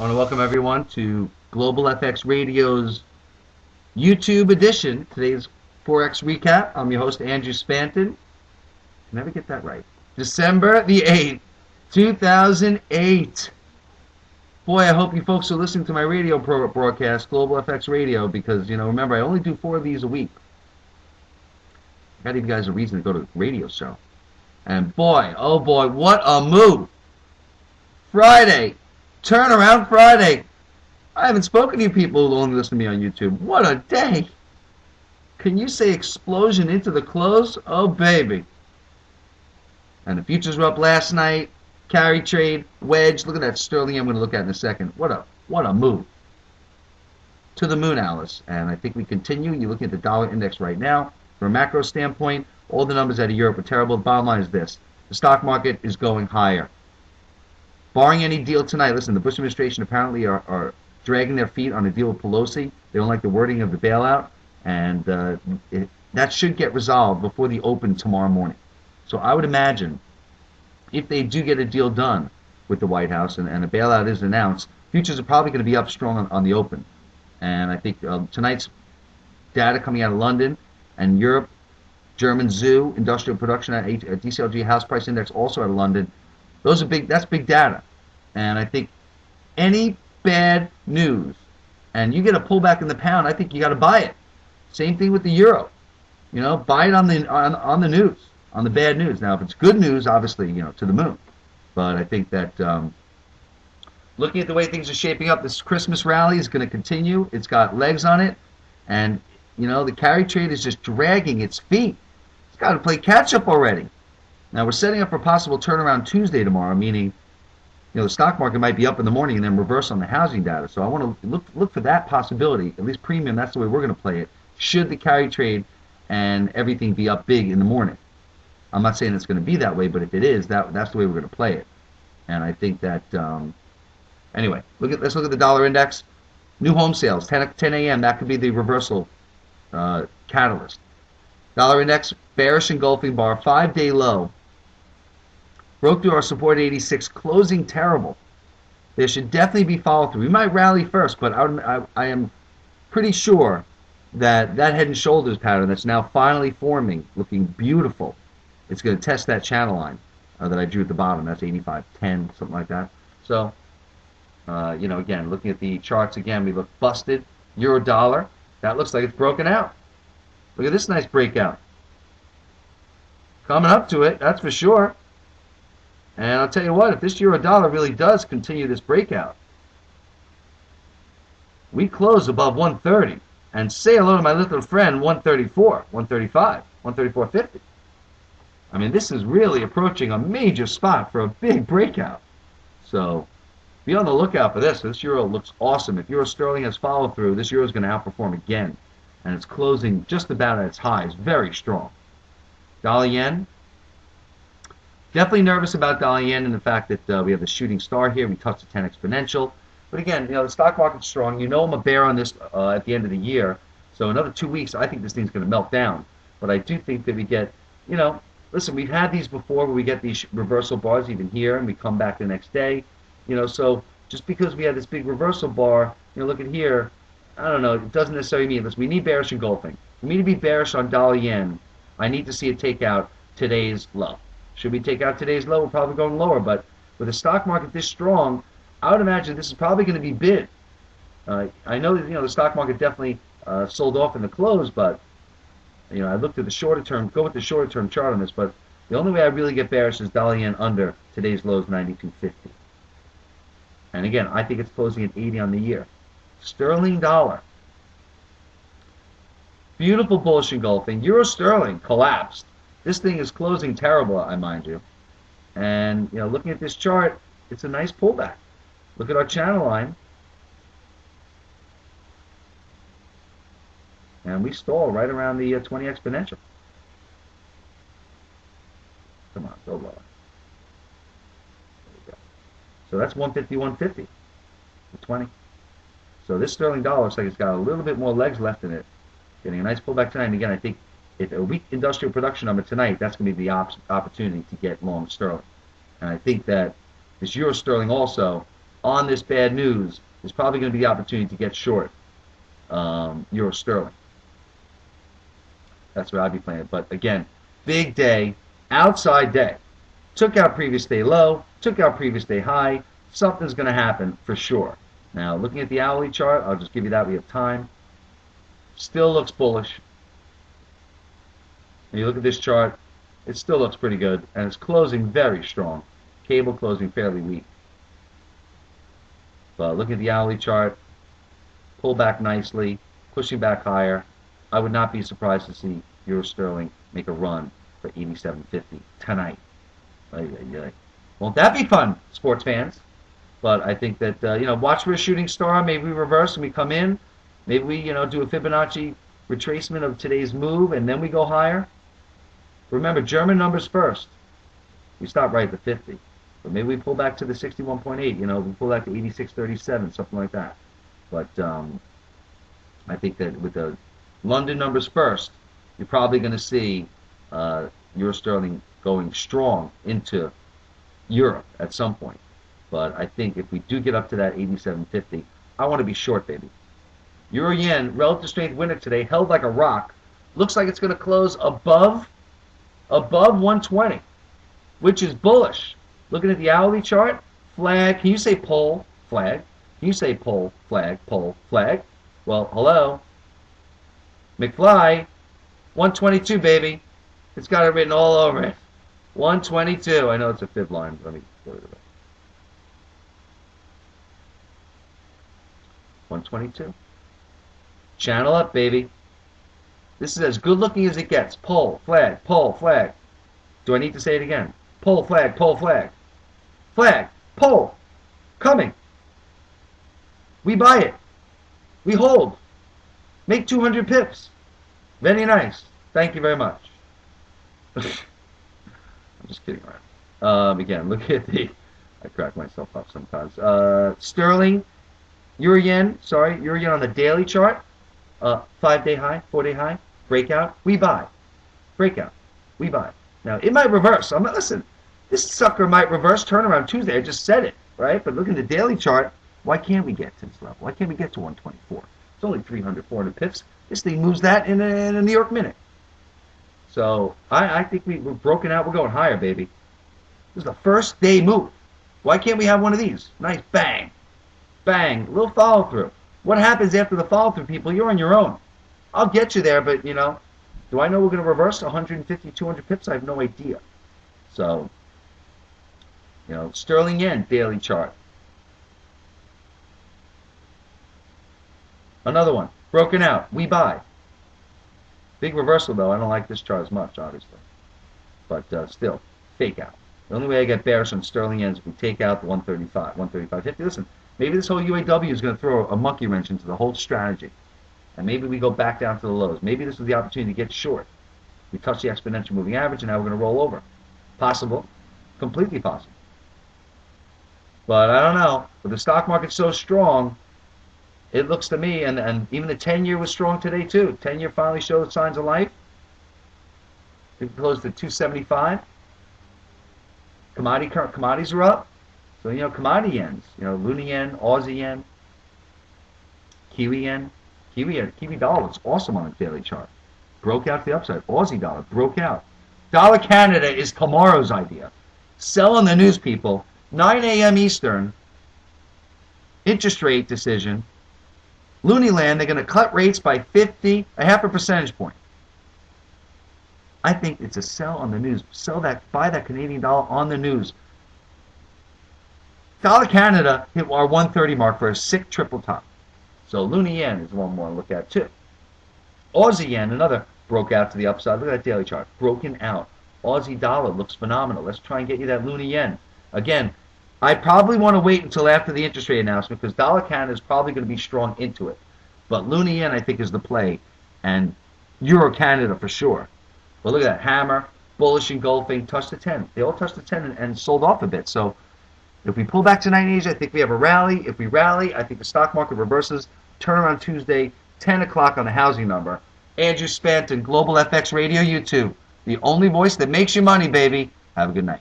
I want to welcome everyone to Global FX Radio's YouTube edition. Today's Forex recap. I'm your host, Andrew Spanton. Never get that right. December the 8th, 2008. Boy, I hope you folks are listening to my radio broadcast, Global FX Radio, because, remember, I only do 4 of these a week. I got to give you guys a reason to go to the radio show. And boy, oh boy, what a move. Friday. Turnaround Friday. I haven't spoken to you people who only listen to me on YouTube. What a day. Can you say explosion into the close? Oh, baby. And the futures were up last night. Carry trade, wedge. Look at that sterling I'm going to look at in a second. What a move. To the moon, Alice. And I think we continue. You're looking at the dollar index right now. From a macro standpoint, all the numbers out of Europe are terrible. The bottom line is this. The stock market is going higher. Barring any deal tonight, listen, the Bush administration apparently are dragging their feet on a deal with Pelosi. They don't like the wording of the bailout, and that should get resolved before the open tomorrow morning. So I would imagine if they do get a deal done with the White House and a bailout is announced, futures are probably going to be up strong on the open. And I think tonight's data coming out of London and Europe, German zoo, industrial production at DCLG house price index also out of London. That's big data. And I think any bad news, and you get a pullback in the pound, I think you got to buy it. Same thing with the euro. Buy it on the news, on the bad news. Now, if it's good news, obviously, to the moon. But I think that looking at the way things are shaping up, this Christmas rally is going to continue. It's got legs on it. And, the carry trade is just dragging its feet. It's got to play catch up already. Now, we're setting up for possible turnaround Tuesday tomorrow, meaning the stock market might be up in the morning and then reverse on the housing data. So I want to look for that possibility, at least premium. That's the way we're going to play it. Should the carry trade and everything be up big in the morning? I'm not saying it's going to be that way, but if it is, that's the way we're going to play it. And I think that anyway, let's look at the dollar index. New home sales, 10 a.m. That could be the reversal catalyst. Dollar index bearish engulfing bar, 5-day low. Broke through our support 86, closing terrible. There should definitely be follow-through. We might rally first, but I am pretty sure that head and shoulders pattern that's now finally forming, looking beautiful, it's going to test that channel line that I drew at the bottom. That's 85.10, something like that. So, again, looking at the charts again, we look busted. Euro dollar, that looks like it's broken out. Look at this nice breakout. Coming up to it, that's for sure. And I'll tell you what, if this euro dollar really does continue this breakout, we close above 130 and say hello to my little friend 134, 135, 134.50. I mean, this is really approaching a major spot for a big breakout. So be on the lookout for this. This euro looks awesome. If euro sterling has followed through, this euro is going to outperform again. And it's closing just about at its highs. Very strong. Dollar yen. Definitely nervous about dollar yen and the fact that we have the shooting star here. We touched the 10 exponential. But again, the stock market's strong. I'm a bear on this at the end of the year. So another 2 weeks, I think this thing's going to melt down. But I do think that we get, listen, we've had these before where we get these reversal bars even here and we come back the next day. So just because we have this big reversal bar, look at here, I don't know, it doesn't necessarily mean this. We need bearish engulfing. For me to be bearish on dollar yen, I need to see it take out today's low. Should we take out today's low, we're probably going lower. But with the stock market this strong, I would imagine this is probably going to be bid. I know that the stock market definitely sold off in the close, but I looked at the shorter term. Go with the shorter term chart on this, but the only way I really get bearish is dollar yen under today's lows 92.50. And again, I think it's closing at 80 on the year. Sterling dollar. Beautiful bullish engulfing. Euro sterling collapsed. This thing is closing terrible, I mind you. And looking at this chart, it's a nice pullback. Look at our channel line. And we stall right around the 20 exponential. Come on, go lower. There we go. So that's 150, 150. 20. So this sterling dollar looks like it's got a little bit more legs left in it. Getting a nice pullback tonight. And again, I think if a weak industrial production number tonight, that's going to be the opportunity to get long sterling. And I think that this euro sterling also, on this bad news is probably going to be the opportunity to get short euro sterling. That's what I'd be playing. But again, big day, outside day. Took out previous day low, took out previous day high. Something's going to happen for sure. Now, looking at the hourly chart, I'll just give you that. We have time. Still looks bullish. And you look at this chart, it still looks pretty good, and it's closing very strong. Cable closing fairly weak. But looking at the hourly chart, pull back nicely, pushing back higher. I would not be surprised to see euro sterling make a run for 87.50 tonight. Won't that be fun, sports fans? But I think that watch for a shooting star. Maybe we reverse and we come in. Maybe we do a Fibonacci retracement of today's move and then we go higher. Remember, German numbers first. We stop right at the 50. But maybe we pull back to the 61.8. We pull back to 86.37, something like that. But I think that with the London numbers first, you're probably going to see euro sterling going strong into Europe at some point. But I think if we do get up to that 87.50, I want to be short, baby. Euro yen, relative strength winner today, held like a rock. Looks like it's going to close above 120, which is bullish. Looking at the hourly chart, flag. Can you say pull, flag? Can you say pull, flag, pull, flag? Well, hello. McFly, 122, baby. It's got it written all over it. 122. I know it's a fib line. Let me go to it. 122. Channel up, baby. This is as good looking as it gets. Pull, flag, pull, flag. Do I need to say it again? Pull, flag, pull, flag. Flag, pull. Coming. We buy it. We hold. Make 200 pips. Very nice. Thank you very much. I'm just kidding around. Again, look at I crack myself up sometimes. Sterling, euro yen on the daily chart. 5-day high, 4-day high, breakout, we buy. Breakout, we buy. Now, it might reverse. Listen, this sucker might reverse turnaround Tuesday. I just said it, right? But look at the daily chart. Why can't we get to this level? Why can't we get to 124? It's only 300, 400 pips. This thing moves that in a New York minute. So I think we're broken out. We're going higher, baby. This is the first day move. Why can't we have one of these? Nice bang. Bang. A little follow through. What happens after the follow through, people? You're on your own. I'll get you there, but, do I know we're going to reverse 150, 200 pips? I have no idea. So, sterling yen daily chart. Another one. Broken out. We buy. Big reversal, though. I don't like this chart as much, obviously. But still, fake out. The only way I get bearish on sterling yen is if we take out the 135, 135.50. Listen, maybe this whole UAW is going to throw a monkey wrench into the whole strategy. And maybe we go back down to the lows. Maybe this is the opportunity to get short. We touch the exponential moving average, and now we're going to roll over. Possible. Completely possible. But I don't know. But the stock market's so strong, it looks to me, and even the 10-year was strong today, too. 10-year finally showed signs of life. It closed at 275. Commodities are up. So, commodity yens, Luna yen, Aussie yen, Kiwi yen. Kiwi dollar looks awesome on the daily chart. Broke out to the upside. Aussie dollar broke out. Dollar Canada is tomorrow's idea. Sell on the news, people. 9 a.m. Eastern. Interest rate decision. Looneyland, they're going to cut rates by 50, a half a percentage point. I think it's a sell on the news. Buy that Canadian dollar on the news. Dollar Canada hit our 130 mark for a sick triple top. So Luna yen is one more to look at too. Aussie yen, another, broke out to the upside. Look at that daily chart. Broken out. Aussie dollar looks phenomenal. Let's try and get you that Luna yen. Again, I probably want to wait until after the interest rate announcement because Dollar Canada is probably going to be strong into it. But Luna yen, I think, is the play. And Euro Canada for sure. But look at that. Hammer, bullish engulfing, touched the 10. They all touched the 10 and sold off a bit. So if we pull back tonight in Asia, I think we have a rally. If we rally, I think the stock market reverses. Turnaround Tuesday, 10 o'clock on the housing number. Andrew Spanton, Global FX Radio YouTube. The only voice that makes you money, baby. Have a good night.